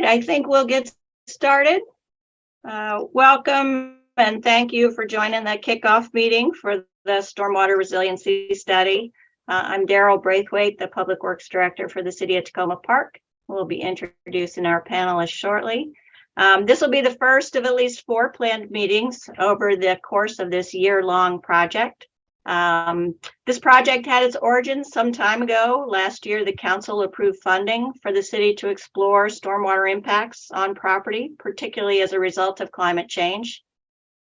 right, I think we'll get started. Welcome and thank you for joining the kickoff meeting for the Stormwater Resiliency Study. I'm Daryl Braithwaite, the Public Works Director for the City of Takoma Park. We'll be introducing our panelists shortly. This will be the first of at least 4 planned meetings over the course of this year-long project. This project had its origins some time ago. Last year, the council approved funding for the city to explore stormwater impacts on property, particularly as a result of climate change.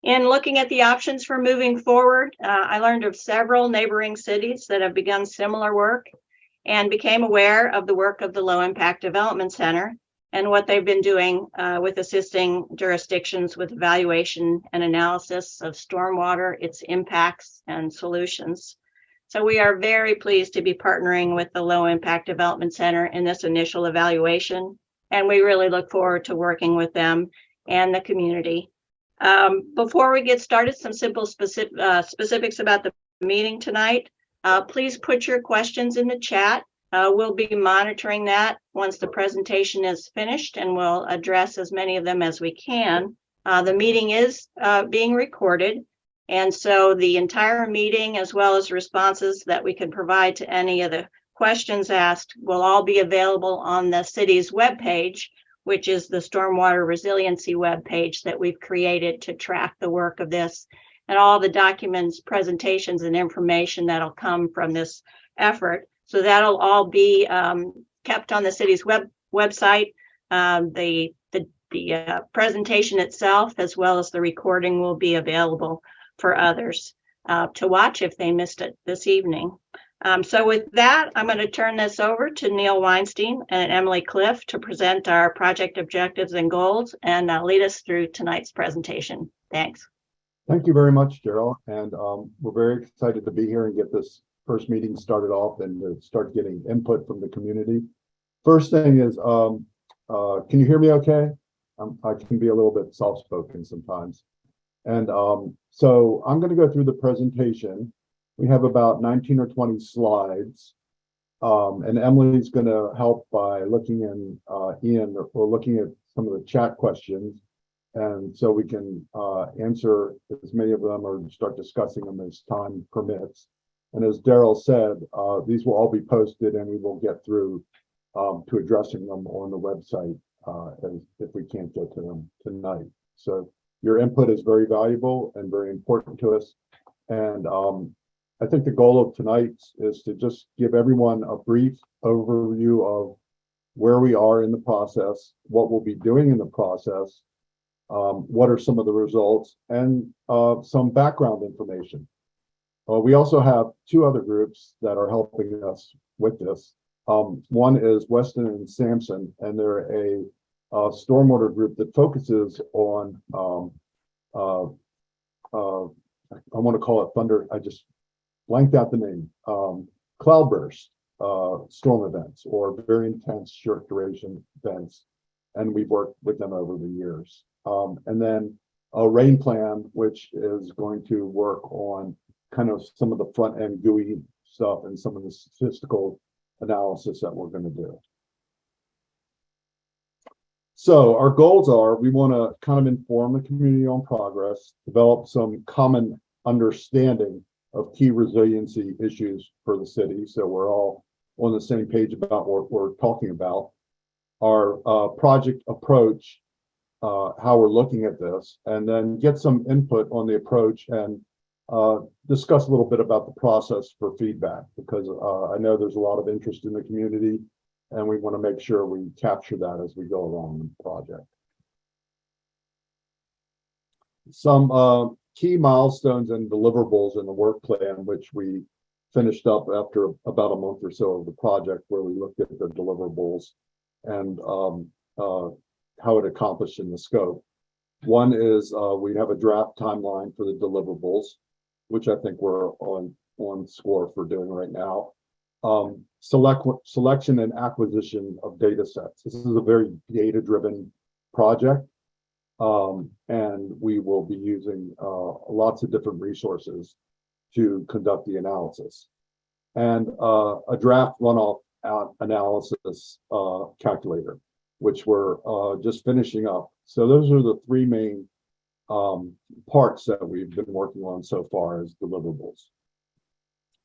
In looking at the options for moving forward, I learned of several neighboring cities that have begun similar work and became aware of the work of the Low Impact Development Center and what they've been doing with assisting jurisdictions with evaluation and analysis of stormwater, its impacts and solutions. So we are very pleased to be partnering with the Low Impact Development Center in this initial evaluation, and we really look forward to working with them and the community. Before we get started, some simple specifics about the meeting tonight. Please put your questions in the chat. We'll be monitoring that once the presentation is finished, and we'll address as many of them as we can. The meeting is being recorded, and so the entire meeting, as well as responses that we can provide to any of the questions asked, will all be available on the city's webpage, which is the Stormwater Resiliency webpage that we've created to track the work of this, and all the documents, presentations, and information that'll come from this effort. So that'll all be kept on the city's website. The presentation itself, as well as the recording, will be available for others to watch if they missed it this evening. So with that, I'm going to turn this over to Neil Weinstein and Emily Cliff to present our project objectives and goals and lead us through tonight's presentation. Thanks. Thank you very much, Daryl. And we're very excited to be here and get this first meeting started off and to start getting input from the community. First thing is, can you hear me okay? I can be a little bit soft-spoken sometimes. And so I'm going to go through the presentation. We have about 19 or 20 slides. And Emily's going to help by looking or looking at some of the chat questions. And so we can answer as many of them or start discussing them as time permits. And as Daryl said, these will all be posted and we will get through to addressing them on the website if we can't get to them tonight. So your input is very valuable and very important to us. And I think the goal of tonight is to just give everyone a brief overview of where we are in the process, what we'll be doing in the process, what are some of the results, and some background information. We also have 2 other groups that are helping us with this. One is Weston and Sampson, and they're a stormwater group that focuses on, I want to call it thunder, I just blanked out the name, cloudburst storm events or very intense short duration events. And we've worked with them over the years. And then a rain plan, which is going to work on kind of some of the front end GUI stuff and some of the statistical analysis that we're going to do. So our goals are, we want to kind of inform the community on progress, develop some common understanding of key resiliency issues for the city. So we're all on the same page about what we're talking about. Our project approach, how we're looking at this, and then get some input on the approach and discuss a little bit about the process for feedback, because I know there's a lot of interest in the community and we want to make sure we capture that as we go along the project. Some key milestones and deliverables in the work plan, which we finished up after about a month or so of the project, where we looked at the deliverables and how it accomplished in the scope. One is we have a draft timeline for the deliverables, which I think we're on score for doing right now. Selection and acquisition of data sets. This is a very data-driven project, and we will be using lots of different resources to conduct the analysis. And a draft runoff analysis calculator. which we're just finishing up. So those are the three main parts that we've been working on so far as deliverables.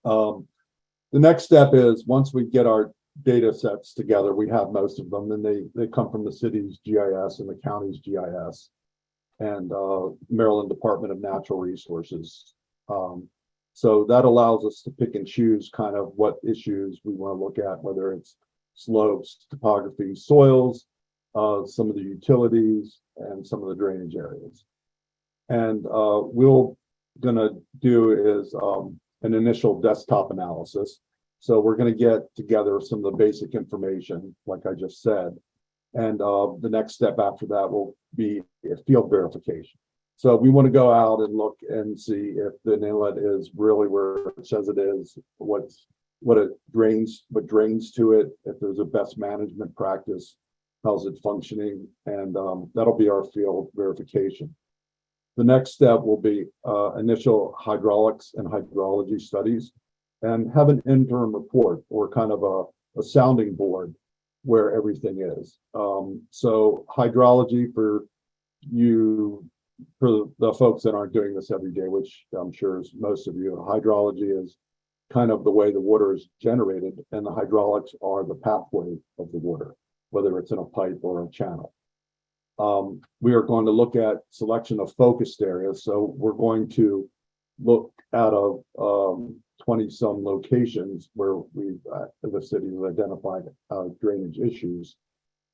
The next step is once we get our data sets together, we have most of them, and they come from the city's GIS and the county's GIS and Maryland Department of Natural Resources. So that allows us to pick and choose kind of what issues we want to look at, whether it's slopes, topography, soils, some of the utilities, and some of the drainage areas. And we're gonna do is an initial desktop analysis. So we're going to get together some of the basic information, like I just said. And the next step after that will be a field verification. So we want to go out and look and see if the inlet is really where it says it is, what drains to it, if there's a best management practice, how's it functioning, and that'll be our field verification. The next step will be initial hydraulics and hydrology studies, and have an interim report or kind of a sounding board where everything is. So hydrology for the folks that aren't doing this every day, which I'm sure is most of you, hydrology is kind of the way the water is generated, and the hydraulics are the pathway of the water, whether it's in a pipe or a channel. We are going to look at selection of focused areas. So we're going to look out of 20 some locations where the city has identified drainage issues.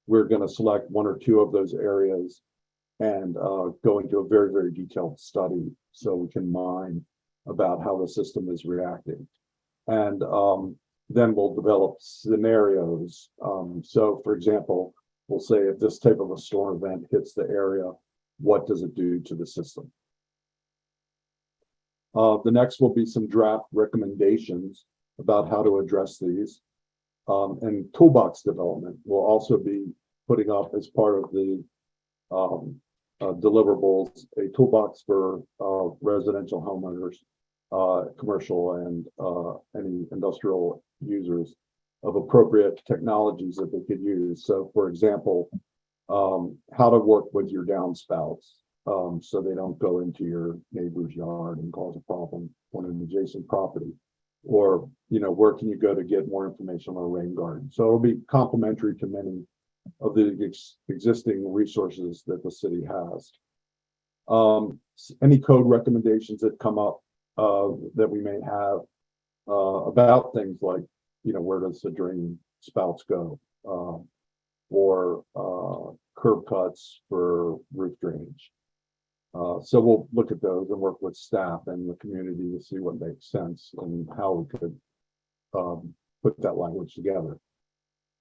We're going to select one or two of those areas and go into a very, very detailed study so we can mine about how the system is reacting. And then we'll develop scenarios. So for example, we'll say if this type of a storm event hits the area, what does it do to the system? The next will be some draft recommendations about how to address these. And toolbox development will also be putting up as part of the deliverables, a toolbox for residential homeowners, commercial, and any industrial users of appropriate technologies that they could use. So for example, how to work with your downspouts so they don't go into your neighbor's yard and cause a problem on an adjacent property. Or, where can you go to get more information on a rain garden? So it'll be complementary to many of the existing resources that the city has. Any code recommendations that come up that we may have about things like, where does the drain spouts go? Or curb cuts for roof drainage. So we'll look at those and work with staff and the community to see what makes sense and how we could put that language together.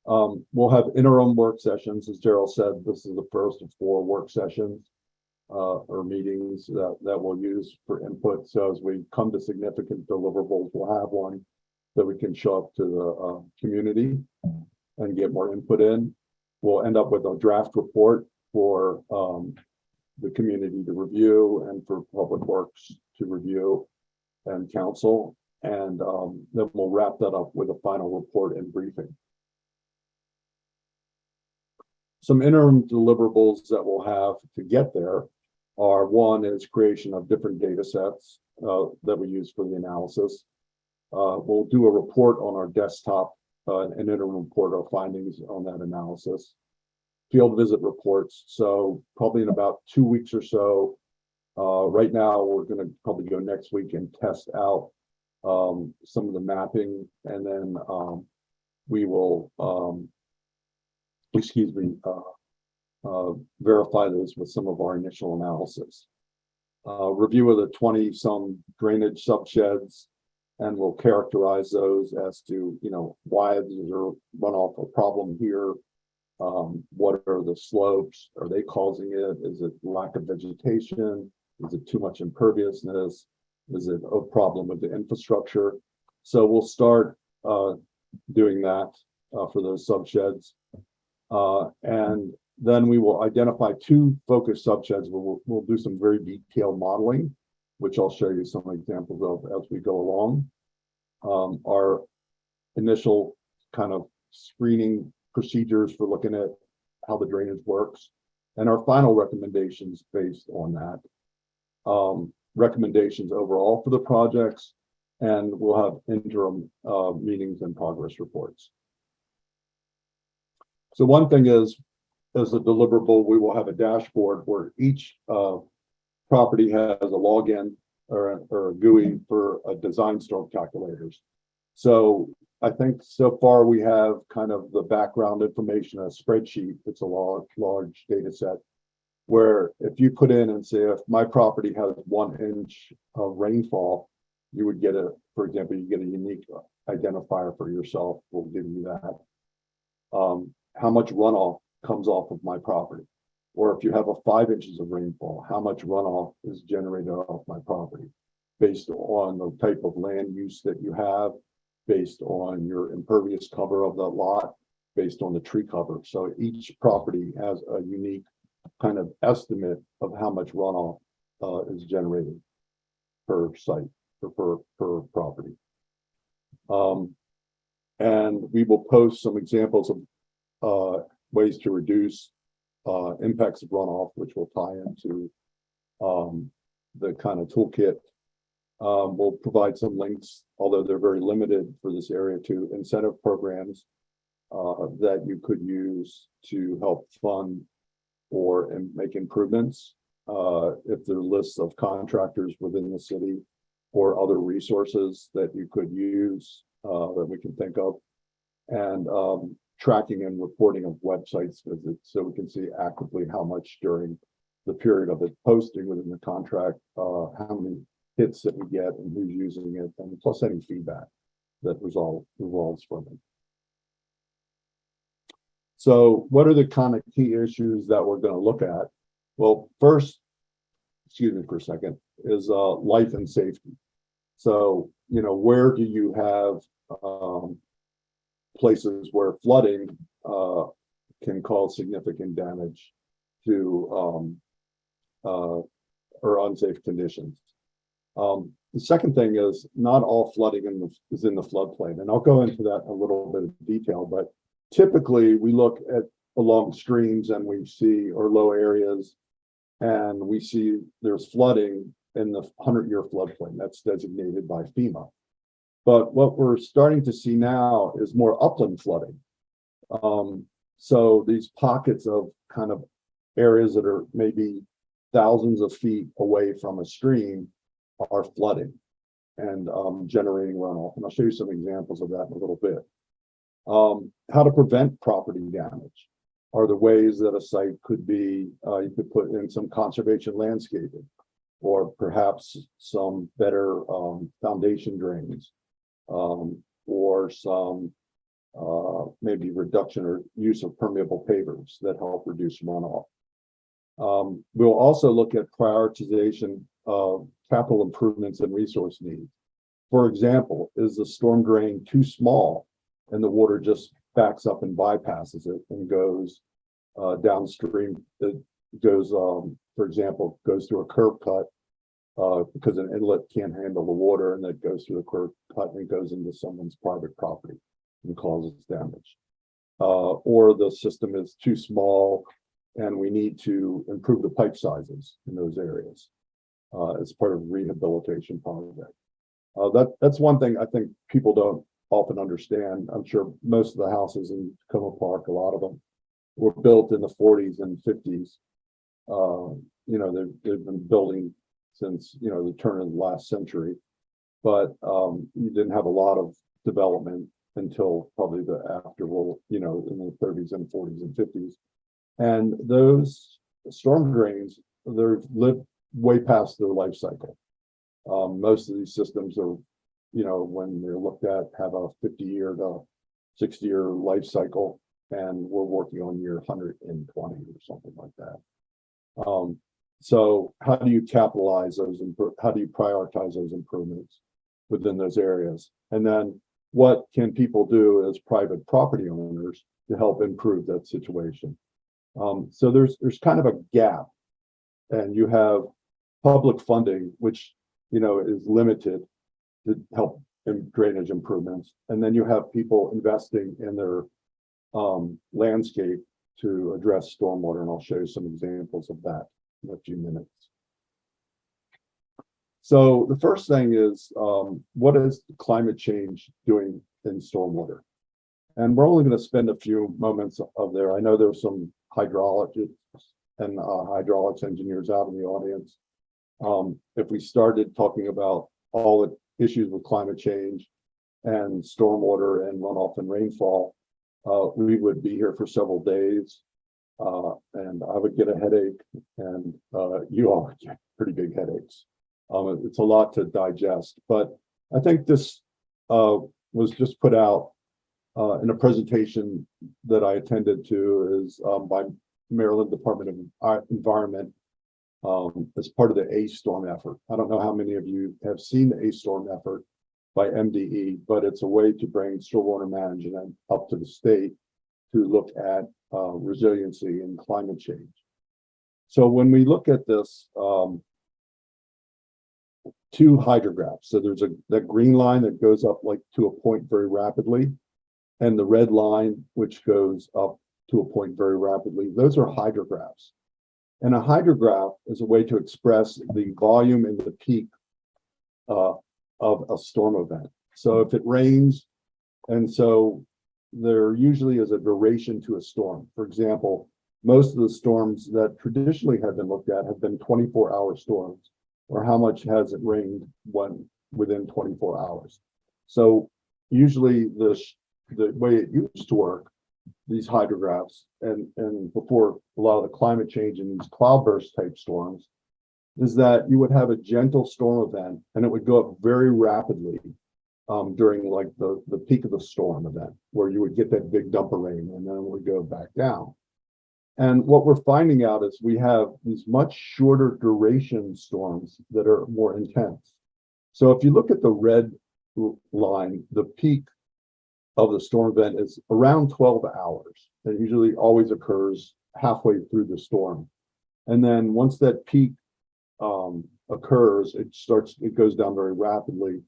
We'll have interim work sessions. As Daryl said, this is the first of 4 work sessions or meetings that we'll use for input. So as we come to significant deliverables, we'll have one that we can show up to the community and get more input in. We'll end up with a draft report for the community to review and for Public Works to review and council. And then we'll wrap that up with a final report and briefing. Some interim deliverables that we'll have to get there are, one is creation of different data sets that we use for the analysis. We'll do a report on our desktop, an interim report of findings on that analysis. Field visit reports. So probably in about 2 weeks or so. Right now, we're going to probably go next week and test out some of the mapping, and then we will, verify those with some of our initial analysis. Review of the 20 some drainage subsheds, and we'll characterize those as to, why is there runoff a problem here? What are the slopes? Are they causing it? Is it lack of vegetation? Is it too much imperviousness? Is it a problem with the infrastructure? So we'll start doing that for those subsheds. And then we will identify 2 focus subsheds. We'll do some very detailed modeling, which I'll show you some examples of as we go along. Our initial kind of screening procedures for looking at how the drainage works, and our final recommendations based on that. Recommendations overall for the projects, and we'll have interim meetings and progress reports. So one thing is, as a deliverable, we will have a dashboard where each property has a login or a GUI for a design storm calculators. So I think so far we have kind of the background information, a spreadsheet. It's a large data set where if you put in and say, if my property has 1 inch of rainfall, you would get for example, you get a unique identifier for yourself. We'll give you that. How much runoff comes off of my property? Or if you have a 5 inches of rainfall, how much runoff is generated off my property based on the type of land use that you have, based on your impervious cover of the lot, based on the tree cover. So each property has a unique kind of estimate of how much runoff is generated per site or per property. And we will post some examples of ways to reduce impacts of runoff, which will tie into the kind of toolkit. We'll provide some links, although they're very limited for this area, to incentive programs that you could use to help fund or make improvements. If there are lists of contractors within the city or other resources that you could use that we can think of, and tracking and reporting of websites visits, so we can see actively how much during the period of it posting within the contract, how many hits that we get and who's using it, and plus any feedback that revolves from it. So what are the kind of key issues that we're going to look at? Well, first, excuse me for a second, is life and safety. So, you know, where do you have places where flooding can cause significant damage to or unsafe conditions? The second thing is not all flooding is in the floodplain, and I'll go into that in a little bit of detail, but typically we look at along streams and we see, or low areas, and we see there's flooding in the 100-year floodplain that's designated by FEMA. But what we're starting to see now is more upland flooding. So these pockets of kind of areas that are maybe thousands of feet away from a stream are flooding and generating runoff. And I'll show you some examples of that in a little bit. How to prevent property damage are the ways that a site could be, you could put in some conservation landscaping, or perhaps some better foundation drains, or some maybe reduction or use of permeable pavers that help reduce runoff. We'll also look at prioritization of capital improvements and resource needs. For example, is the storm drain too small and the water just backs up and bypasses it and goes downstream? It goes, for example, goes through a curb cut because an inlet can't handle the water, and that goes through the curb cut and goes into someone's private property and causes damage. Or the system is too small and we need to improve the pipe sizes in those areas as part of a rehabilitation project. That's one thing I think people don't often understand. I'm sure most of the houses in Takoma Park, a lot of them, were built in the 40s and 50s. You know, they've been building since, you know, the turn of the last century, but you didn't have a lot of development until probably the after, well, you know, in the 30s and 40s and 50s. And those storm drains, they've lived way past their life cycle. Most of these systems are, you know, when they're looked at, have a 50-year to 60-year life cycle, and we're working on year 120 or something like that. So how do you capitalize those, how do you prioritize those improvements within those areas? And then what can people do as private property owners to help improve that situation? So there's kind of a gap, and you have public funding, which, you know, is limited to help in drainage improvements. And then you have people investing in their landscape to address stormwater, and I'll show you some examples of that in a few minutes. So the first thing is, what is climate change doing in stormwater? And we're only going to spend a few moments of there. I know there's some hydrologists and hydraulics engineers out in the audience. If we started talking about all the issues with climate change and stormwater and runoff and rainfall, we would be here for several days, and I would get a headache, and you all would get pretty big headaches. It's a lot to digest, but I think this was just put out in a presentation that I attended to is by Maryland Department of Environment as part of the A-Storm effort. I don't know how many of you have seen the A-Storm effort by MDE, but it's a way to bring stormwater management up to the state to look at resiliency and climate change. So when we look at this, two hydrographs. So there's that green line that goes up like to a point very rapidly, and the red line, which goes up to a point very rapidly. Those are hydrographs. And a hydrograph is a way to express the volume and the peak of a storm event. So if it rains, and so there usually is a duration to a storm. For example, most of the storms that traditionally have been looked at have been 24-hour storms, or how much has it rained within 24 hours. So usually the way it used to work, these hydrographs, and before a lot of the climate change and these cloudburst type storms, is that you would have a gentle storm event and it would go up very rapidly during like the peak of the storm event, where you would get that big dump of rain and then it would go back down. And what we're finding out is we have these much shorter duration storms that are more intense. So if you look at the red line, the peak of the storm event is around 12 hours. It usually always occurs halfway through the storm. And then once that peak occurs, it goes down very rapidly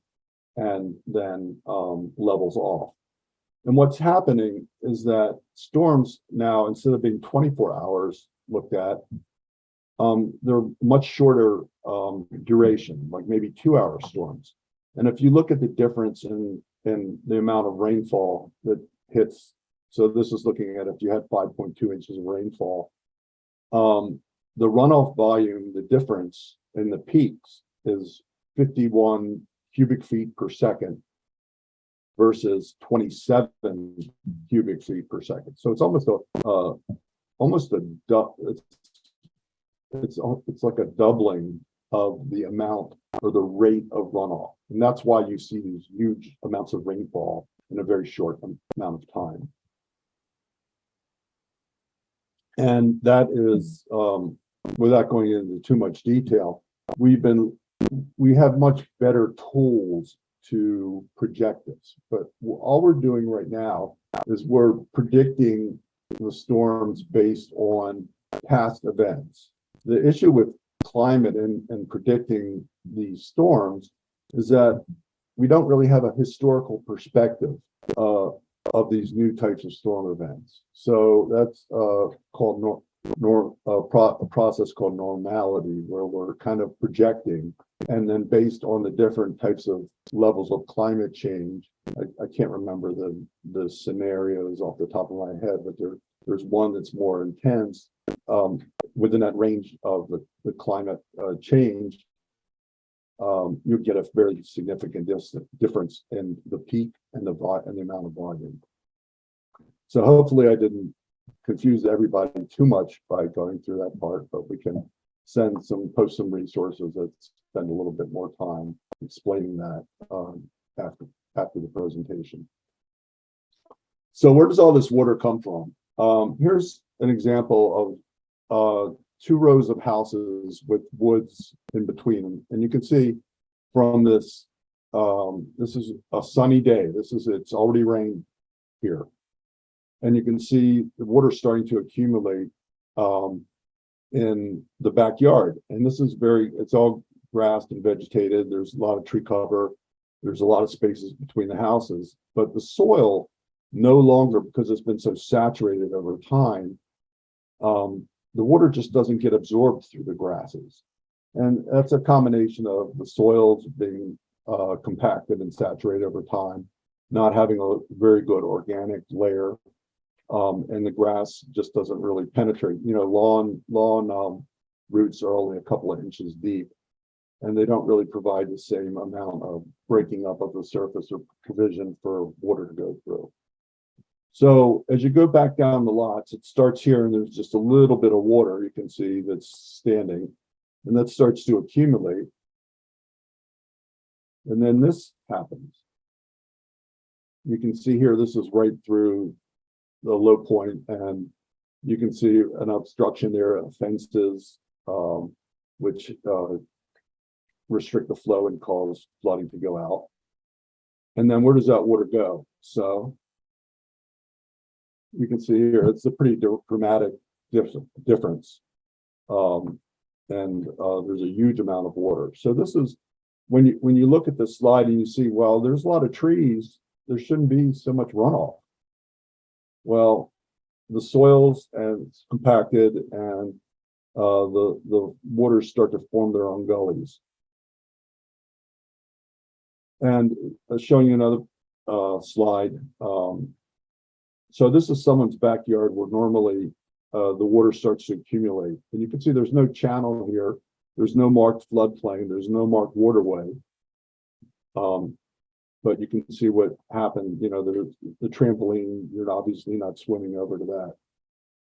and then levels off. And what's happening is that storms now, instead of being 24 hours looked at, they're much shorter duration, like maybe 2-hour storms. And if you look at the difference in the amount of rainfall that hits, so this is looking at if you had 5.2 inches of rainfall, the runoff volume, the difference in the peaks is 51 cubic feet per second versus 27 cubic feet per second. So it's almost it's like a doubling of the amount or the rate of runoff. And that's why you see these huge amounts of rainfall in a very short amount of time. And that is, without going into too much detail, we have much better tools to project this, but all we're doing right now is we're predicting the storms based on past events. The issue with climate and predicting these storms is that we don't really have a historical perspective of these new types of storm events. So that's called a process called normality, where we're kind of projecting, and then based on the different types of levels of climate change, I can't remember the scenarios off the top of my head, but there's one that's more intense within that range of the climate change. You get a very significant difference in the peak and the amount of volume. So hopefully I didn't confuse everybody too much by going through that part, but we can post some resources that spend a little bit more time explaining that after the presentation. So where does all this water come from? Here's an example of 2 rows of houses with woods in between them. And you can see from this, this is a sunny day. It's already rained here. And you can see the water starting to accumulate in the backyard. And this is it's all grassed and vegetated. There's a lot of tree cover. There's a lot of spaces between the houses, but the soil no longer, because it's been so saturated over time, the water just doesn't get absorbed through the grasses. And that's a combination of the soils being compacted and saturated over time, not having a very good organic layer, and the grass just doesn't really penetrate. You know, lawn roots are only a couple of inches deep, and they don't really provide the same amount of breaking up of the surface or provision for water to go through. So as you go back down the lots, it starts here and there's just a little bit of water you can see that's standing, and that starts to accumulate. And then this happens. You can see here, this is right through the low point, and you can see an obstruction there of fences, which restrict the flow and cause flooding to go out. And then where does that water go? So you can see here, it's a pretty dramatic difference. And there's a huge amount of water. So this is, when you look at this slide and you see, well, there's a lot of trees, there shouldn't be so much runoff. Well, the soils and it's compacted, and the waters start to form their own gullies. And showing you another slide. So this is someone's backyard where normally the water starts to accumulate. And you can see there's no channel here. There's no marked floodplain. There's no marked waterway. But you can see what happened. You know, the trampoline, you're obviously not swimming over to that.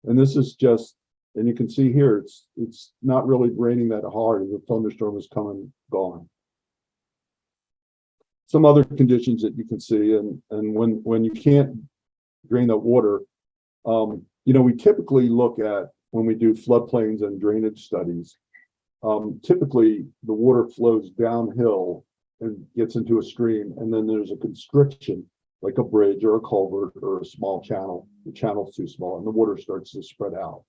And this is just, and you can see here, it's not really raining that hard. The thunderstorm is coming, gone. Some other conditions that you can see, and when you can't drain that water, you know, we typically look at, when we do floodplains and drainage studies, typically the water flows downhill and gets into a stream, and then there's a constriction, like a bridge or a culvert or a small channel. The channel's too small and the water starts to spread out.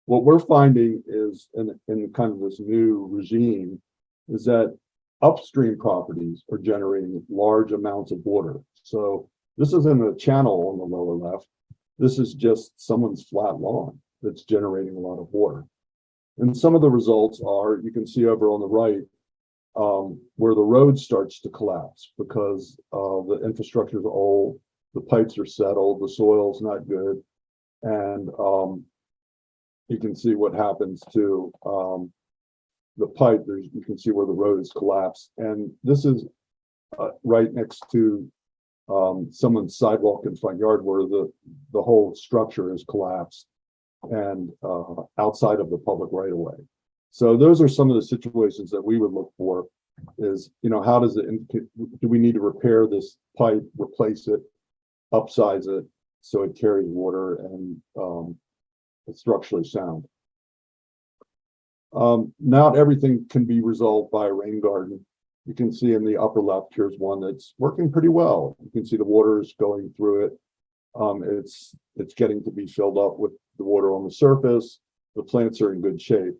What we're finding is, in kind of this new regime, is that upstream properties are generating large amounts of water. So this isn't a channel on the lower left. This is just someone's flat lawn that's generating a lot of water. And some of the results are, you can see over on the right, where the road starts to collapse because the infrastructure is old, the pipes are settled, the soil's not good. And you can see what happens to the pipe. You can see where the road is collapsed. And this is right next to someone's sidewalk in front yard where the whole structure is collapsed and outside of the public right of way. So those are some of the situations that we would look for is, you know, how does it, do we need to repair this pipe, replace it, upsize it so it carries water and it's structurally sound. Not everything can be resolved by a rain garden. You can see in the upper left, here's one that's working pretty well. You can see the water is going through it. It's getting to be filled up with the water on the surface. The plants are in good shape.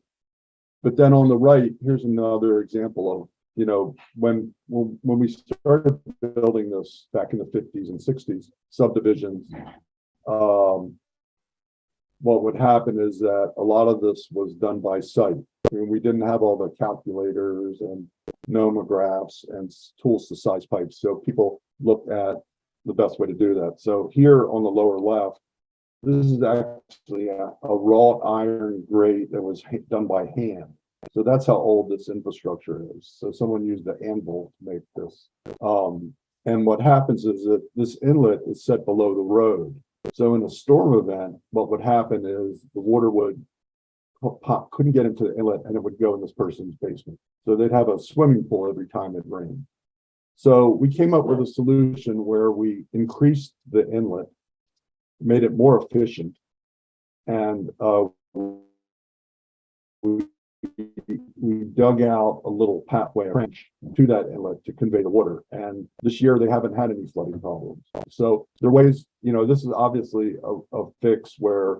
But then on the right, here's another example of, you know, when we started building this back in the 50s and 60s, subdivisions, what would happen is that a lot of this was done by sight. I mean, we didn't have all the calculators and nomographs and tools to size pipes. So people looked at the best way to do that. So here on the lower left, this is actually a wrought iron grate that was done by hand. So that's how old this infrastructure is. So someone used the anvil to make this. And what happens is that this inlet is set below the road. So in a storm event, what would happen is the water would couldn't get into the inlet and it would go in this person's basement. So they'd have a swimming pool every time it rained. So we came up with a solution where we increased the inlet, made it more efficient, and we dug out a little pathway trench to that inlet to convey the water. And this year they haven't had any flooding problems. So there are ways, you know, this is obviously a fix where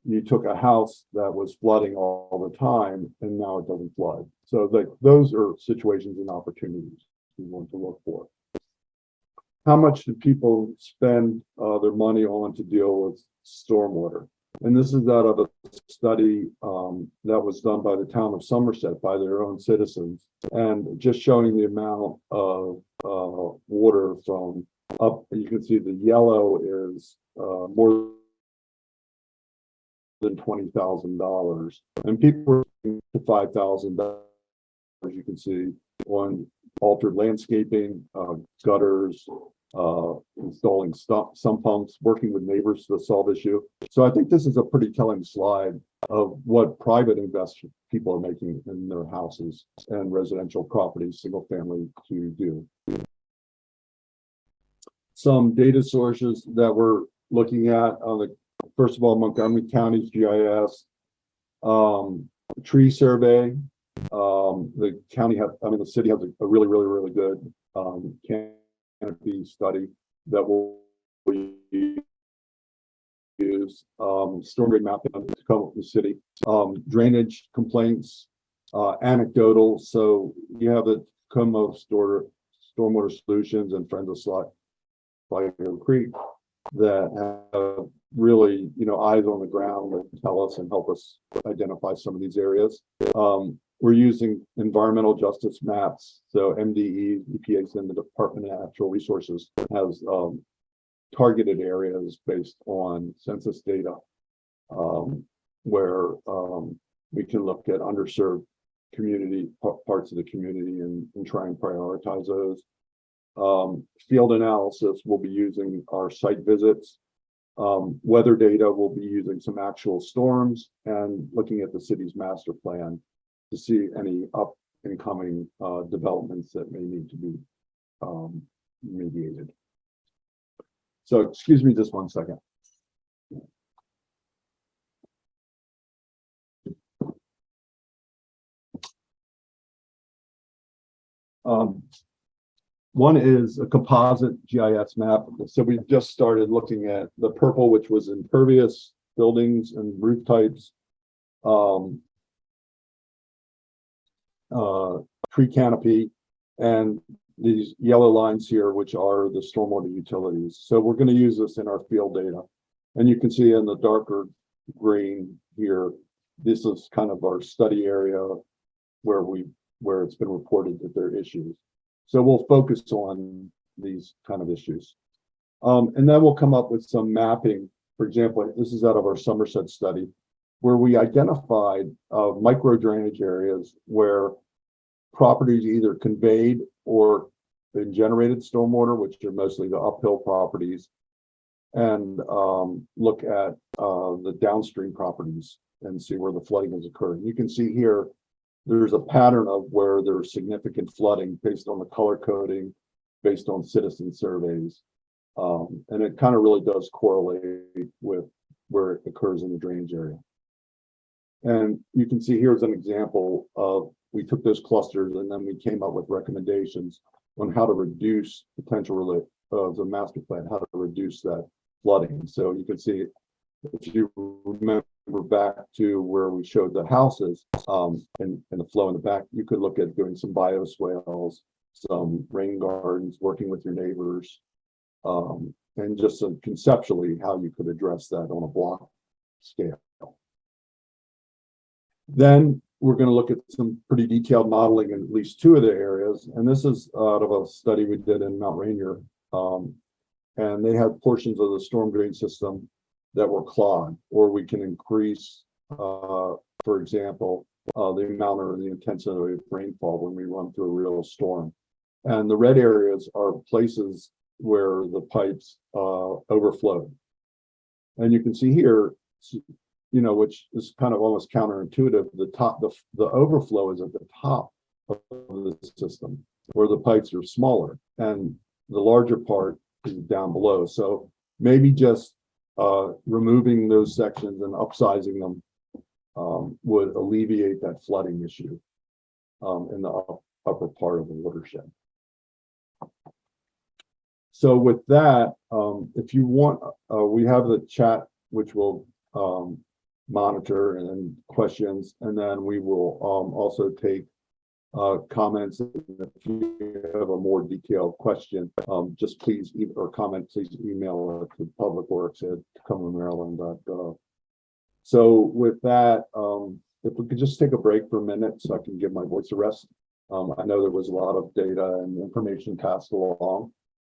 you took a house that was flooding all the time and now it doesn't flood. So those are situations and opportunities we want to look for. How much do people spend their money on to deal with stormwater? And this is out of a study that was done by the town of Somerset by their own citizens, and just showing the amount of water from up. You can see the yellow is more than $20,000, and people were paying to $5,000. You can see on altered landscaping, gutters, installing sump pumps, working with neighbors to solve issue. So I think this is a pretty telling slide of what private investment people are making in their houses and residential properties, single family, to do. Some data sources that we're looking at on the, first of all, Montgomery County's GIS, tree survey. The county have, I mean, the city has a really good canopy study that will use storm drain mapping to come up with the city, drainage complaints, anecdotal. So you have the Takoma stormwater solutions and Friends of Sligo Creek that have really, eyes on the ground that tell us and help us identify some of these areas. We're using environmental justice maps. So MDE, EPA, and the Department of Natural Resources has targeted areas based on census data, where we can look at underserved community parts of the community and try and prioritize those. Field analysis, we'll be using our site visits. Weather data, we'll be using some actual storms and looking at the city's master plan to see any up and coming developments that may need to be mediated. So excuse me just one second. One is a composite GIS map. So we just started looking at the purple, which was impervious buildings and roof types, tree canopy, and these yellow lines here, which are the stormwater utilities. So we're going to use this in our field data. And you can see in the darker green here, this is kind of our study area where it's been reported that there are issues. So we'll focus on these kind of issues. And then we'll come up with some mapping. For example, this is out of our Somerset study, where we identified micro drainage areas where properties either conveyed or been generated stormwater, which are mostly the uphill properties, and look at the downstream properties and see where the flooding has occurred. You can see here, there's a pattern of where there's significant flooding based on the color coding, based on citizen surveys. And it kind of really does correlate with where it occurs in the drainage area. And you can see here's an example of, we took those clusters and then we came up with recommendations on how to reduce potential the master plan, how to reduce that flooding. So you can see, if you remember back to where we showed the houses and the flow in the back, you could look at doing some bioswales, some rain gardens, working with your neighbors, and just conceptually how you could address that on a block scale. Then we're going to look at some pretty detailed modeling in at least two of the areas. And this is out of a study we did in Mount Rainier. And they had portions of the storm drain system that were clogged, or we can increase, for example, the amount or the intensity of rainfall when we run through a real storm. And the red areas are places where the pipes overflowed. And you can see here, which is kind of almost counterintuitive. The overflow is at the top of the system, where the pipes are smaller, and the larger part is down below. So maybe just removing those sections and upsizing them would alleviate that flooding issue in the upper part of the watershed. So with that, if you want, we have the chat, which will monitor and questions, and then we will also take comments. If you have a more detailed question, just please, or comment, please email to publicworks@tacomaMaryland.gov. So with that, if we could just take a break for a minute so I can give my voice a rest. I know there was a lot of data and information passed along,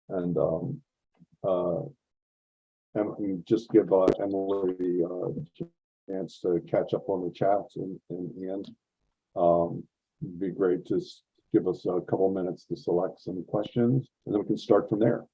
and just give Emily a chance to catch up on the chats in the end. It'd be great to give us a couple minutes to select some questions, and then we can start from there.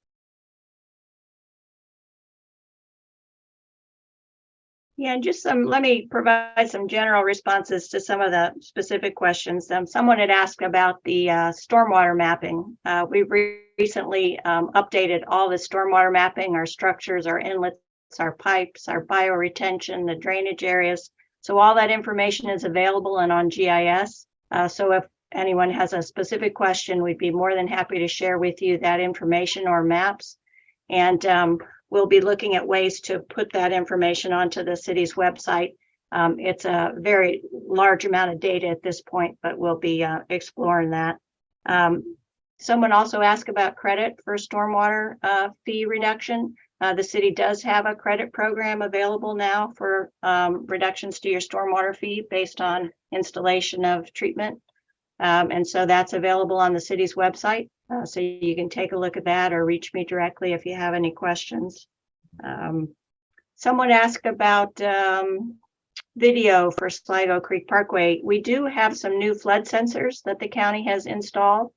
Yeah, just let me provide some general responses to some of the specific questions. Someone had asked about the stormwater mapping. We've recently updated all the stormwater mapping, our structures, our inlets, our pipes, our bioretention, the drainage areas. So all that information is available and on GIS. So if anyone has a specific question, we'd be more than happy to share with you that information or maps. And we'll be looking at ways to put that information onto the city's website. It's a very large amount of data at this point, but we'll be exploring that. Someone also asked about credit for stormwater fee reduction. The city does have a credit program available now for reductions to your stormwater fee based on installation of treatment. And so that's available on the city's website. So you can take a look at that or reach me directly if you have any questions. Someone asked about video for Sligo Creek Parkway. We do have some new flood sensors that the county has installed.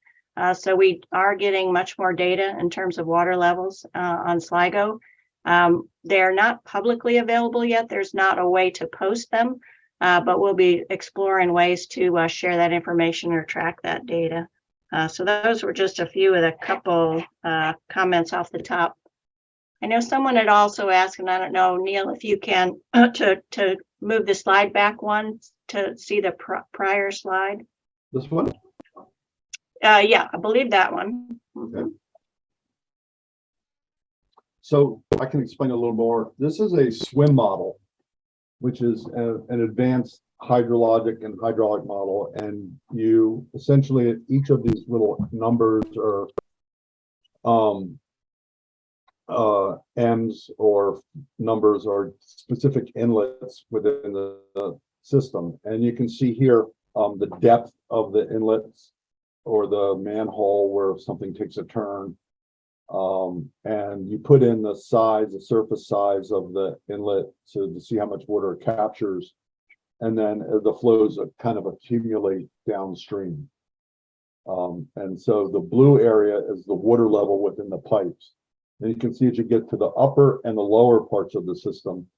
So we are getting much more data in terms of water levels on Sligo. They're not publicly available yet. There's not a way to post them, but we'll be exploring ways to share that information or track that data. So those were just a few of the couple comments off the top. I know someone had also asked, and I don't know, Neil, if you can to move the slide back one to see the prior slide. This one? Yeah, I believe that one. Okay. So I can explain a little more. This is a SWIM model, which is an advanced hydrologic and hydraulic model, and you essentially each of these little numbers are M's or numbers or specific inlets within the system, and you can see here the depth of the inlets or the manhole where something takes a turn, and you put in the size, the surface size of the inlet to see how much water it captures. And then the flows kind of accumulate downstream. And so the blue area is the water level within the pipes. And you can see as you get to the upper and the lower parts of the system,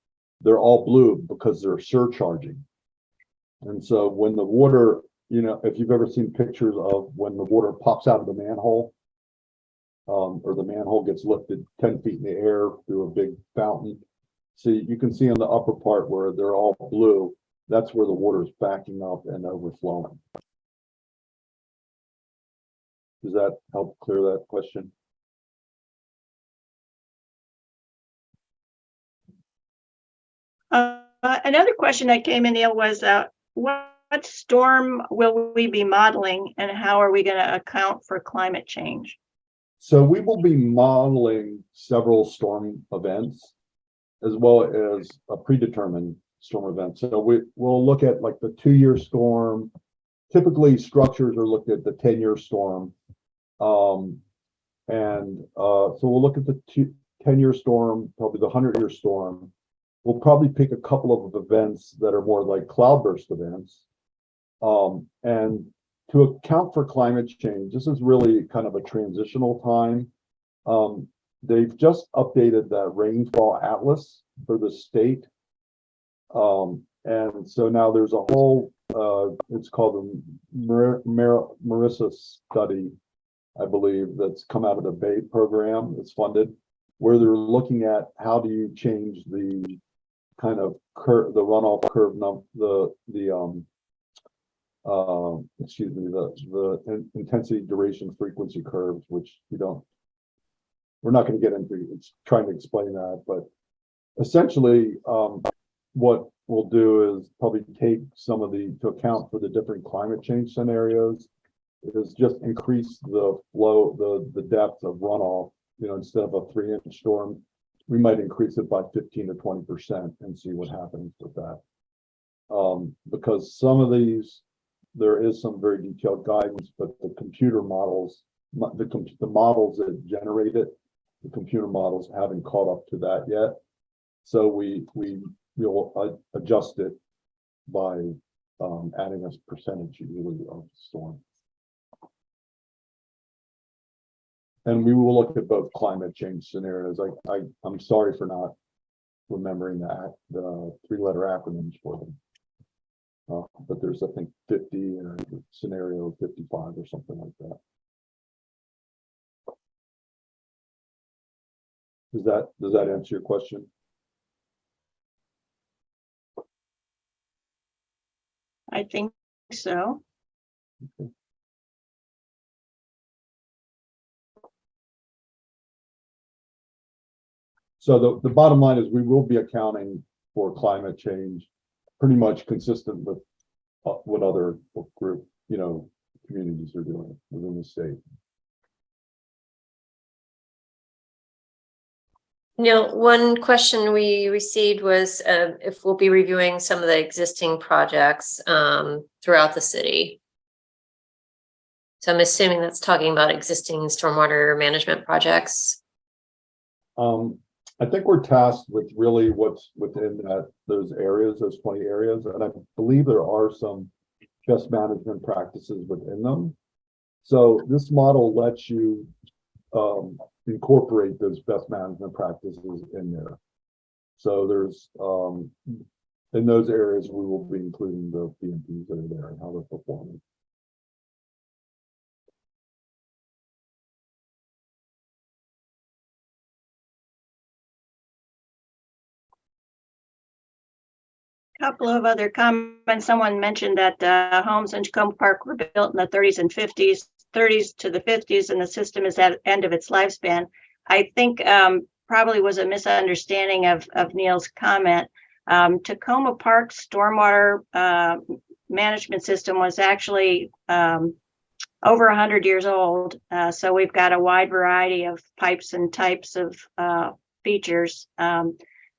they're all blue because they're surcharging. And so when the water, you know, if you've ever seen pictures of when the water pops out of the manhole, or the manhole gets lifted 10 feet in the air through a big fountain. So you can see on the upper part where they're all blue, that's where the water is backing up and overflowing. Does that help clear that question? Another question that came in, Neil, was what storm will we be modeling and how are we going to account for climate change? So we will be modeling several storm events as well as a predetermined storm event. So we'll look at like the 2-year storm. Typically structures are looked at the 10-year storm. So we'll look at the 10-year storm, probably the 100-year storm. We'll probably pick a couple of events that are more like cloudburst events. And to account for climate change, this is really kind of a transitional time. They've just updated the rainfall atlas for the state. And so now there's a whole, it's called the Marissa study, I believe, that's come out of the Bay program that's funded, where they're looking at how do you change the kind of curve, the runoff curve, the intensity, duration, frequency curves, which we're not going to get into. It's trying to explain that, but essentially, what we'll do is probably take some of to account for the different climate change scenarios, is just increase the flow, the depth of runoff. You know, instead of a 3-inch storm, we might increase it by 15 to 20% and see what happens with that. Because some of these, there is some very detailed guidance, but the computer models, the models that generate it, the computer models haven't caught up to that yet. So we'll adjust it by adding a percentage usually of storm. And we will look at both climate change scenarios. I'm sorry for not remembering the 3-letter acronyms for them. But there's, I think, 50 and scenario 55 or something like that. Does that answer your question? I think so. Okay. So the bottom line is we will be accounting for climate change pretty much consistent with what other group, communities are doing within the state. One question we received was if we'll be reviewing some of the existing projects throughout the city. So I'm assuming that's talking about existing stormwater management projects. I think we're tasked with really what's within those areas, those 20 areas, and I believe there are some best management practices within them. So this model lets you incorporate those best management practices in there. So there's in those areas we will be including the BMPs that are there and how they're performing. Couple of other comments. Someone mentioned that homes in Takoma Park were built in the 30s and 50s, 30s to the 50s, and the system is at the end of its lifespan. I think probably was a misunderstanding of Neil's comment. Takoma Park's stormwater management system was actually over 100 years old. So we've got a wide variety of pipes and types of features.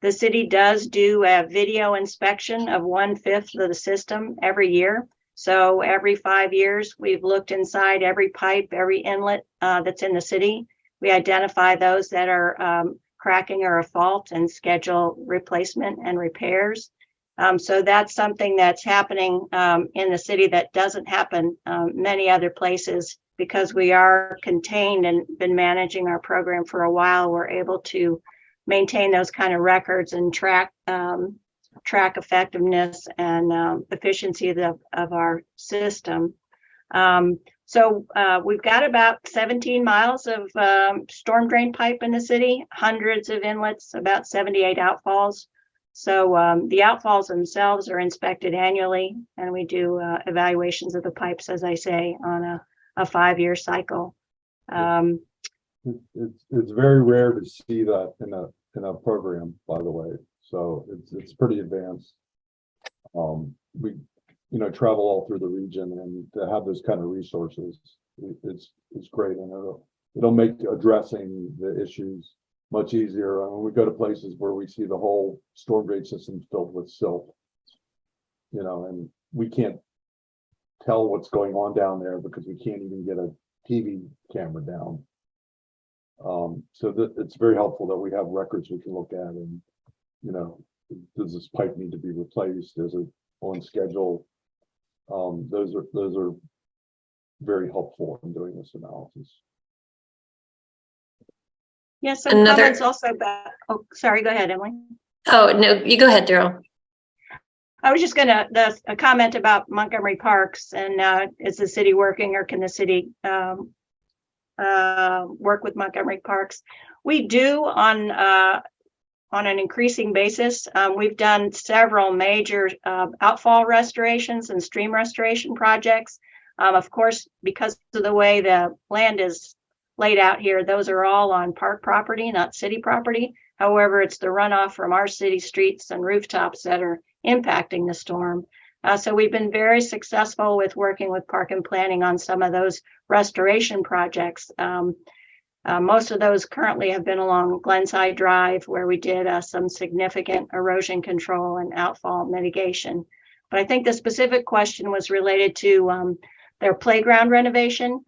The city does do a video inspection of 1/5 of the system every year. So every 5 years, we've looked inside every pipe, every inlet that's in the city. We identify those that are cracking or a fault and schedule replacement and repairs. So that's something that's happening in the city that doesn't happen many other places because we are contained and been managing our program for a while. We're able to maintain those kind of records and track effectiveness and efficiency of our system. So we've got about 17 miles of storm drain pipe in the city, hundreds of inlets, about 78 outfalls. So the outfalls themselves are inspected annually, and we do evaluations of the pipes, as I say, on a 5-year cycle. It's very rare to see that in a program, by the way. So it's pretty advanced. We travel all through the region, and to have those kind of resources, it's great, and it'll make addressing the issues much easier. When we go to places where we see the whole storm drain system filled with silt, and we can't tell what's going on down there because we can't even get a TV camera down. So it's very helpful that we have records we can look at, and does this pipe need to be replaced? Is it on schedule? Those are very helpful in doing this analysis. Yes, some comments also about. Oh, sorry. Go ahead, Emily. Oh no, you go ahead, Daryl. I was just going to a comment about Montgomery Parks and is the city working, or can the city work with Montgomery Parks? We do on an increasing basis. We've done several major outfall restorations and stream restoration projects. Of course, because of the way the land is laid out here, those are all on park property, not city property. However, it's the runoff from our city streets and rooftops that are impacting the storm. So we've been very successful with working with Park and Planning on some of those restoration projects. Most of those currently have been along Glenside Drive, where we did some significant erosion control and outfall mitigation. But I think the specific question was related to their playground renovation.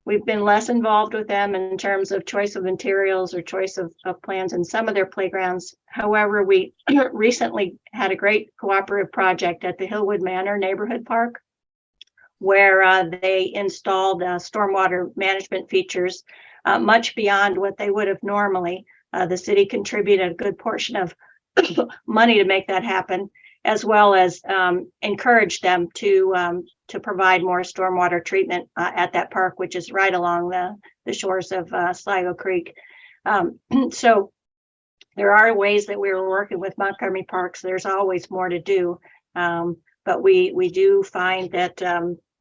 We've been less involved with them in terms of choice of materials or choice of plans in some of their playgrounds. However, we recently had a great cooperative project at the Hillwood Manor Neighborhood Park, where they installed stormwater management features much beyond what they would have normally. The city contributed a good portion of money to make that happen, as well as encourage them to provide more stormwater treatment at that park, which is right along the shores of Sligo Creek. So there are ways that we were working with Montgomery Parks. There's always more to do, but we do find that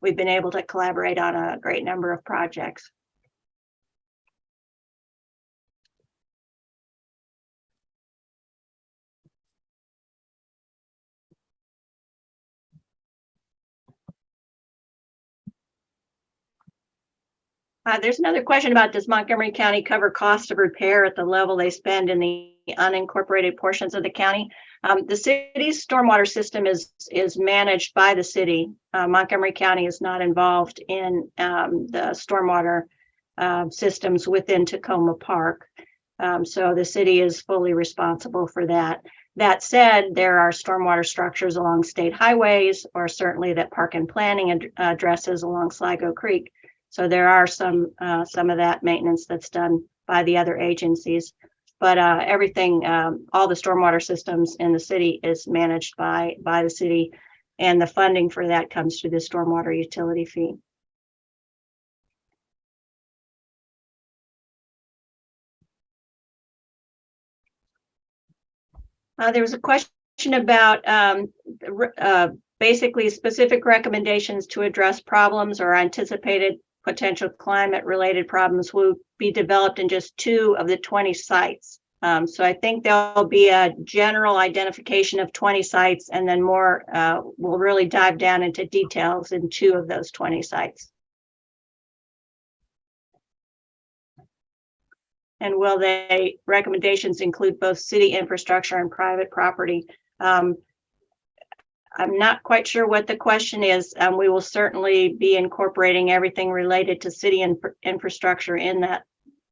we've been able to collaborate on a great number of projects. There's another question about, does Montgomery County cover cost of repair at the level they spend in the unincorporated portions of the county? The city's stormwater system is managed by the city. Montgomery County is not involved in the stormwater systems within Takoma Park. So the city is fully responsible for that. That said, there are stormwater structures along state highways, or certainly that Park and Planning addresses along Sligo Creek. So there are some of that maintenance that's done by the other agencies, but everything, all the stormwater systems in the city is managed by the city, and the funding for that comes through the stormwater utility fee. There was a question about basically specific recommendations to address problems or anticipated potential climate-related problems will be developed in just 2 of the 20 sites. So I think there'll be a general identification of 20 sites, and then more, we'll really dive down into details in 2 of those 20 sites. And will they recommendations include both city infrastructure and private property? I'm not quite sure what the question is. We will certainly be incorporating everything related to city infrastructure in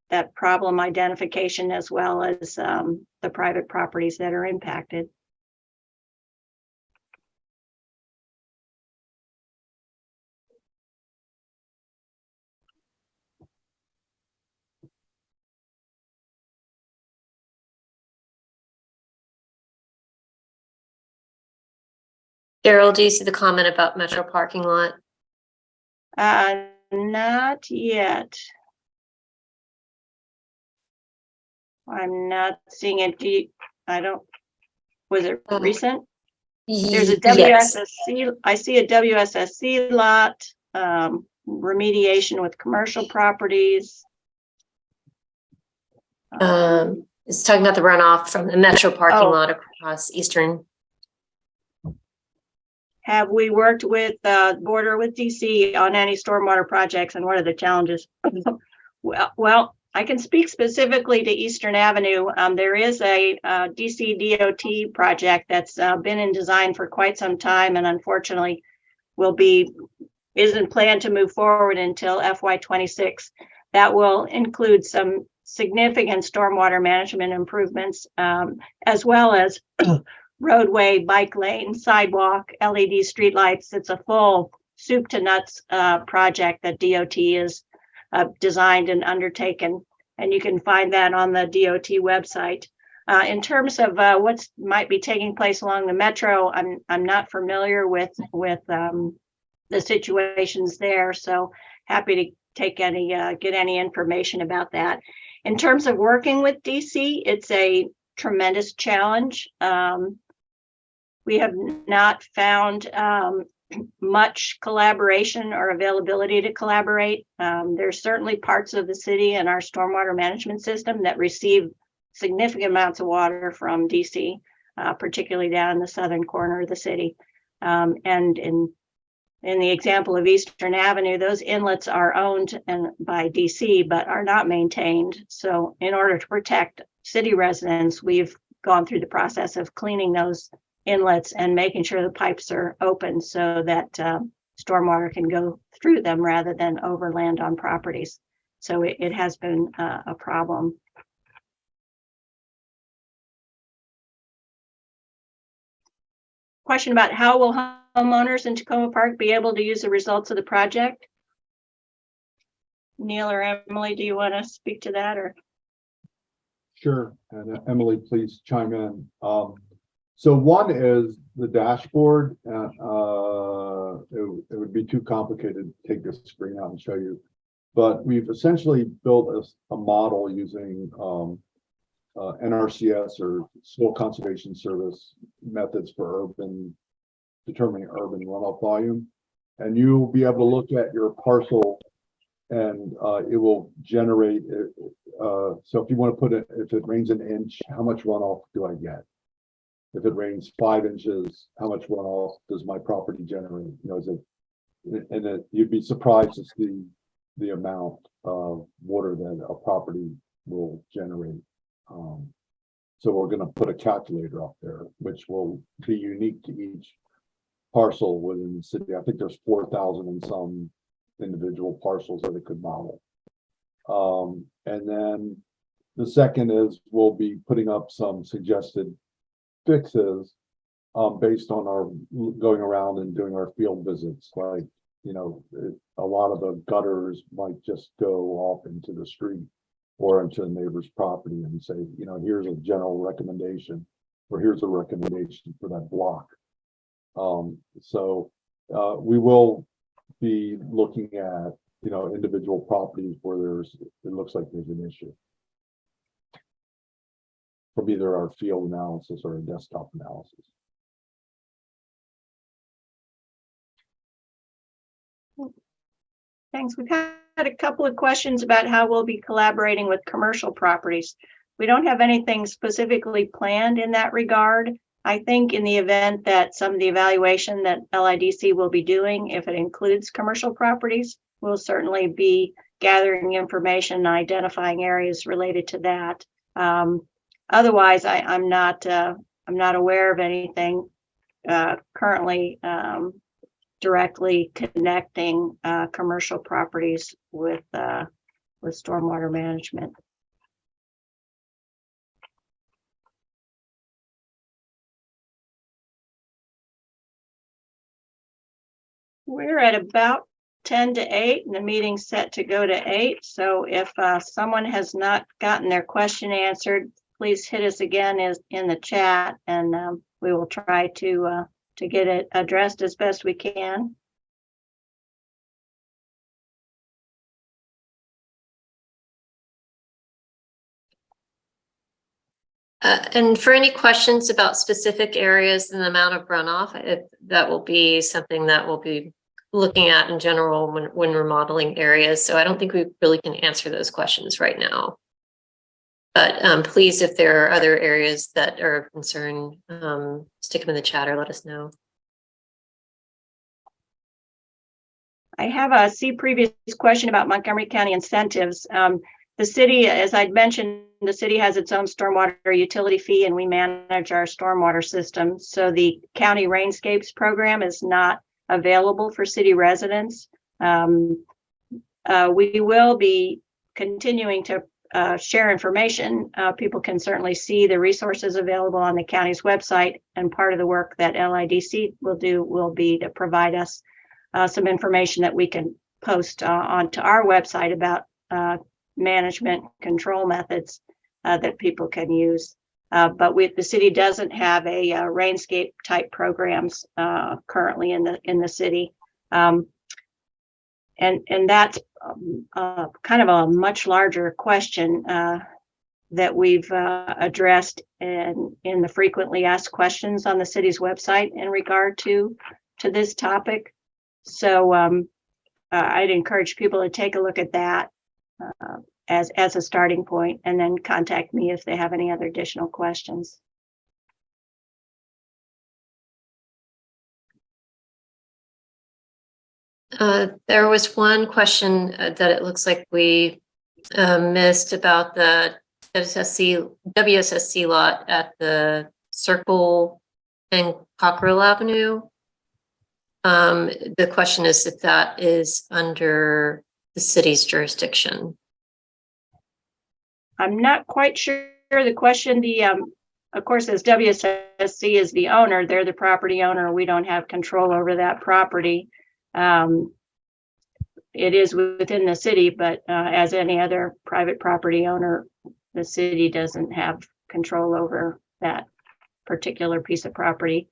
that problem identification, as well as the private properties that are impacted. Daryl, do you see the comment about Metro parking lot? Not yet. I'm not seeing it. Was it recent? There's a WSSC. Yes. I see a WSSC lot, remediation with commercial properties. It's talking about the runoff from the Metro parking lot across Eastern. Have we worked with border with DC on any stormwater projects, and what are the challenges? Well, I can speak specifically to Eastern Avenue. There is a DC DOT project that's been in design for quite some time, and unfortunately isn't planned to move forward until FY26. That will include some significant stormwater management improvements, as well as roadway, bike lane, sidewalk, LED streetlights. It's a full soup to nuts project that DOT is designed and undertaken, and you can find that on the DOT website. In terms of what might be taking place along the Metro, I'm not familiar with the situations there, so happy to take get any information about that. In terms of working with DC, it's a tremendous challenge. We have not found much collaboration or availability to collaborate. There's certainly parts of the city and our stormwater management system that receive significant amounts of water from DC, particularly down in the southern corner of the city. And in the example of Eastern Avenue, those inlets are owned and by DC, but are not maintained. So in order to protect city residents, we've gone through the process of cleaning those inlets and making sure the pipes are open so that stormwater can go through them rather than overland on properties. So it has been a problem. Question about how will homeowners in Takoma Park be able to use the results of the project? Neil or Emily, do you want to speak to that, or? Sure, and Emily, please chime in. So one is the dashboard. It would be too complicated to take this screen out and show you, but we've essentially built a model using NRCS or Soil Conservation Service methods for determining urban runoff volume. And you'll be able to look at your parcel and it will generate it. So if you want to put it, if it rains an inch, how much runoff do I get? If it rains 5 inches, how much runoff does my property generate? You know, you'd be surprised to see the amount of water that a property will generate. So we're going to put a calculator up there, which will be unique to each parcel within the city. I think there's 4,000 and some individual parcels that it could model. And then the second is we'll be putting up some suggested fixes based on our going around and doing our field visits. Like, you know, a lot of the gutters might just go off into the street or into a neighbor's property and say, you know, here's a general recommendation, or here's a recommendation for that block. So we will be looking at, you know, individual properties where it looks like there's an issue from either our field analysis or a desktop analysis. Thanks. We've had a couple of questions about how we'll be collaborating with commercial properties. We don't have anything specifically planned in that regard. I think in the event that some of the evaluation that LIDC will be doing, if it includes commercial properties, we'll certainly be gathering information and identifying areas related to that. Otherwise, I'm not aware of anything currently directly connecting commercial properties with stormwater management. We're at about 10 to 8 and the meeting's set to go to 8. So if someone has not gotten their question answered, please hit us again in the chat, and we will try to get it addressed as best we can. And for any questions about specific areas and the amount of runoff, that will be something that we'll be looking at in general when remodeling areas. So I don't think we really can answer those questions right now. But please, if there are other areas that are of concern, stick them in the chat or let us know. I have a previous question about Montgomery County incentives. The city, as I'd mentioned, the city has its own stormwater utility fee and we manage our stormwater system. So the county rainscapes program is not available for city residents. We will be continuing to share information. People can certainly see the resources available on the county's website, and part of the work that LIDC will do will be to provide us some information that we can post onto our website about management control methods that people can use. But the city doesn't have a rainscape type programs currently in the city. And that's kind of a much larger question that we've addressed in the frequently asked questions on the city's website in regard to this topic. So I'd encourage people to take a look at that as a starting point, and then contact me if they have any other additional questions. There was one question that it looks like we missed about the WSSC lot at the Circle and Cockrell Avenue. The question is if that is under the city's jurisdiction. I'm not quite sure the question. Of course, as WSSC is the owner, they're the property owner. We don't have control over that property. It is within the city, but as any other private property owner, the city doesn't have control over that particular piece of property.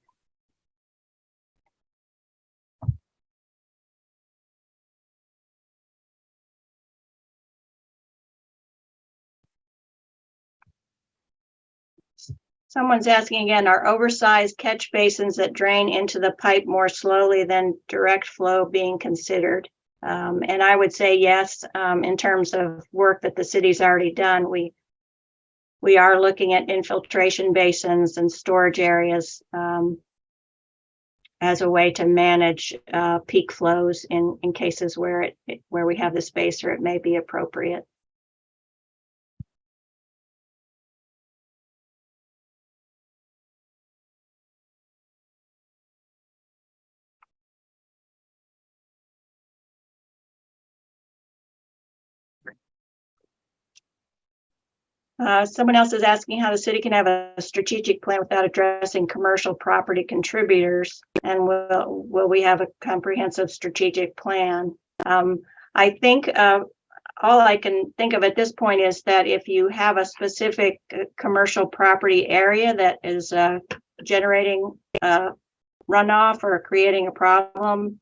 Someone's asking again, are oversized catch basins that drain into the pipe more slowly than direct flow being considered? And I would say yes, in terms of work that the city's already done. We are looking at infiltration basins and storage areas as a way to manage peak flows in cases where we have the space or it may be appropriate. Someone else is asking how the city can have a strategic plan without addressing commercial property contributors, and will we have a comprehensive strategic plan? I think all I can think of at this point is that if you have a specific commercial property area that is generating runoff or creating a problem,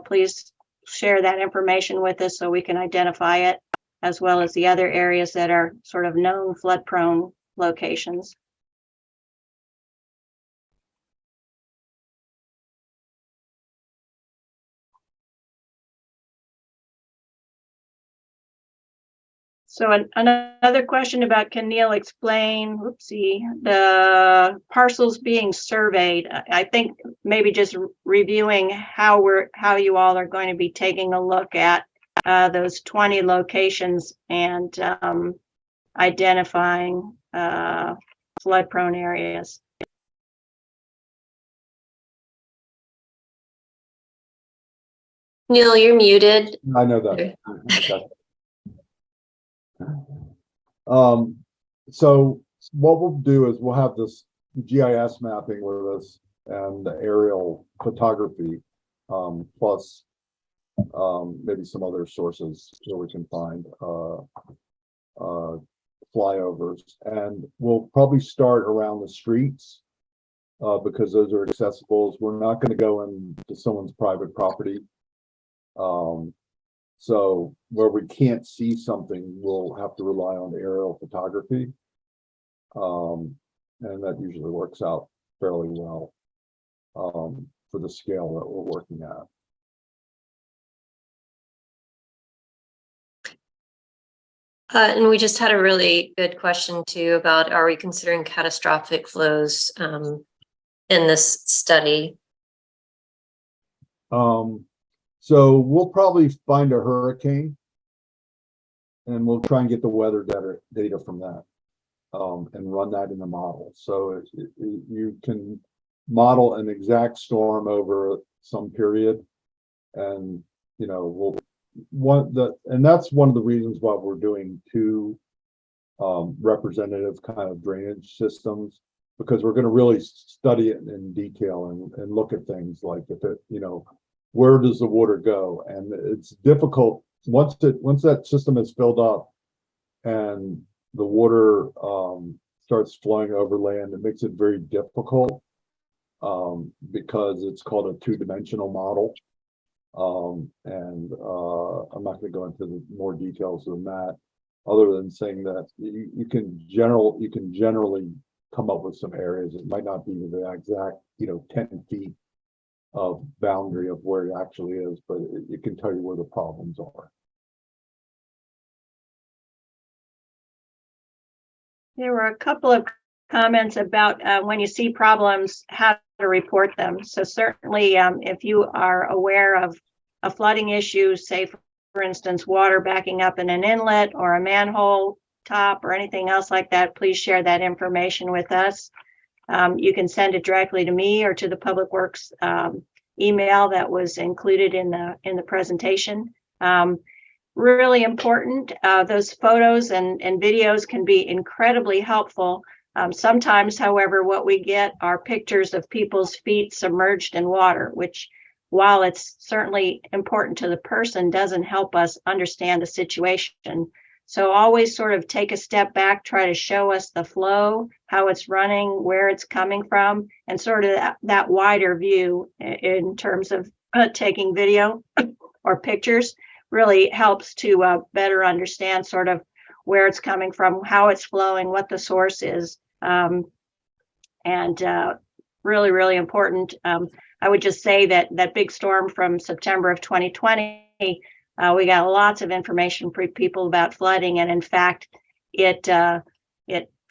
please share that information with us so we can identify it, as well as the other areas that are sort of known flood-prone locations. So another question about, can Neil explain, the parcels being surveyed? I think maybe just reviewing how you all are going to be taking a look at those 20 locations and identifying flood-prone areas. Neil, you're muted. I know that. Okay. So what we'll do is we'll have this GIS mapping with us and the aerial photography, plus maybe some other sources where we can find flyovers, and we'll probably start around the streets because those are accessible. We're not going to go into someone's private property. So where we can't see something, we'll have to rely on aerial photography. And that usually works out fairly well for the scale that we're working at. And we just had a really good question too about, are we considering catastrophic flows in this study? So we'll probably find a hurricane and we'll try and get the weather data from that and run that in the model. So you can model an exact storm over some period, and and that's one of the reasons why we're doing two representative kind of drainage systems, because we're going to really study it in detail and look at things like if it, where does the water go? And it's difficult once that system is filled up and the water starts flowing over land. It makes it very difficult because it's called a two-dimensional model. And I'm not going to go into more details than that, other than saying that you can generally come up with some areas. It might not be the exact 10 feet of boundary of where it actually is, but it can tell you where the problems are. There were a couple of comments about when you see problems, how to report them. So certainly if you are aware of a flooding issue, say for instance, water backing up in an inlet or a manhole top or anything else like that, please share that information with us. You can send it directly to me or to the Public Works email that was included in the presentation. Really important. Those photos and videos can be incredibly helpful. Sometimes, however, what we get are pictures of people's feet submerged in water, which, while it's certainly important to the person, doesn't help us understand the situation. So always sort of take a step back, try to show us the flow, how it's running, where it's coming from, and sort of that wider view in terms of taking video or pictures really helps to better understand sort of where it's coming from, how it's flowing, what the source is, and really, really important. I would just say that big storm from September of 2020, we got lots of information for people about flooding, and in fact, it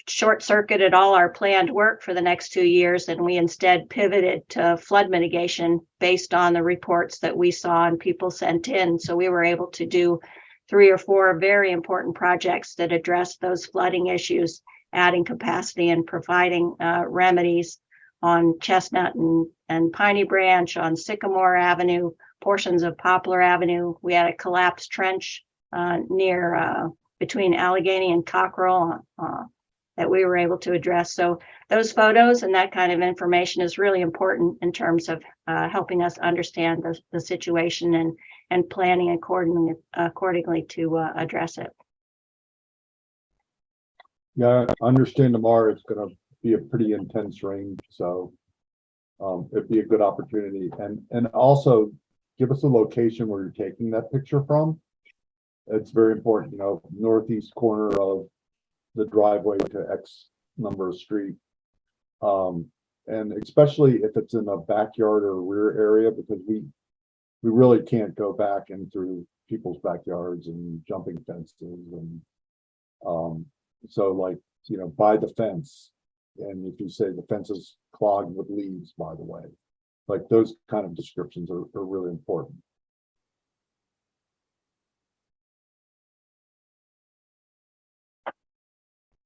short-circuited all our planned work for the next 2 years, and we instead pivoted to flood mitigation based on the reports that we saw and people sent in. So we were able to do 3 or 4 very important projects that address those flooding issues, adding capacity and providing remedies on Chestnut and Piney Branch, on Sycamore Avenue, portions of Poplar Avenue. We had a collapsed trench near between Allegheny and Cockrell that we were able to address. So those photos and that kind of information is really important in terms of helping us understand the situation and planning accordingly to address it. Yeah, I understand tomorrow it's going to be a pretty intense rain, so it'd be a good opportunity. And also give us a location where you're taking that picture from. It's very important, northeast corner of the driveway to X number of street. And especially if it's in a backyard or rear area, because we really can't go back in through people's backyards and jumping fences. And so like, by the fence. And if you say the fence is clogged with leaves, by the way, like those kind of descriptions are really important.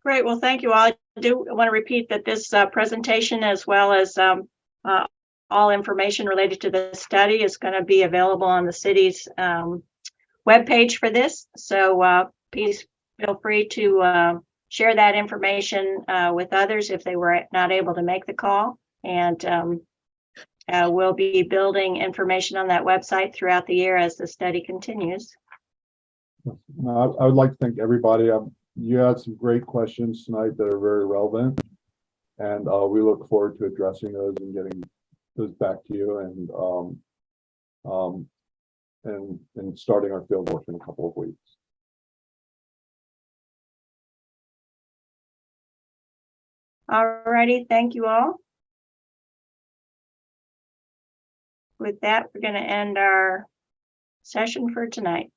Great. Well, thank you all. I do want to repeat that this presentation, as well as all information related to the study, is going to be available on the city's webpage for this. So please feel free to share that information with others if they were not able to make the call. And we'll be building information on that website throughout the year as the study continues. I would like to thank everybody. You had some great questions tonight that are very relevant, and we look forward to addressing those and getting those back to you, and starting our field work in a couple of weeks. All righty, thank you all. With that, we're going to end our session for tonight.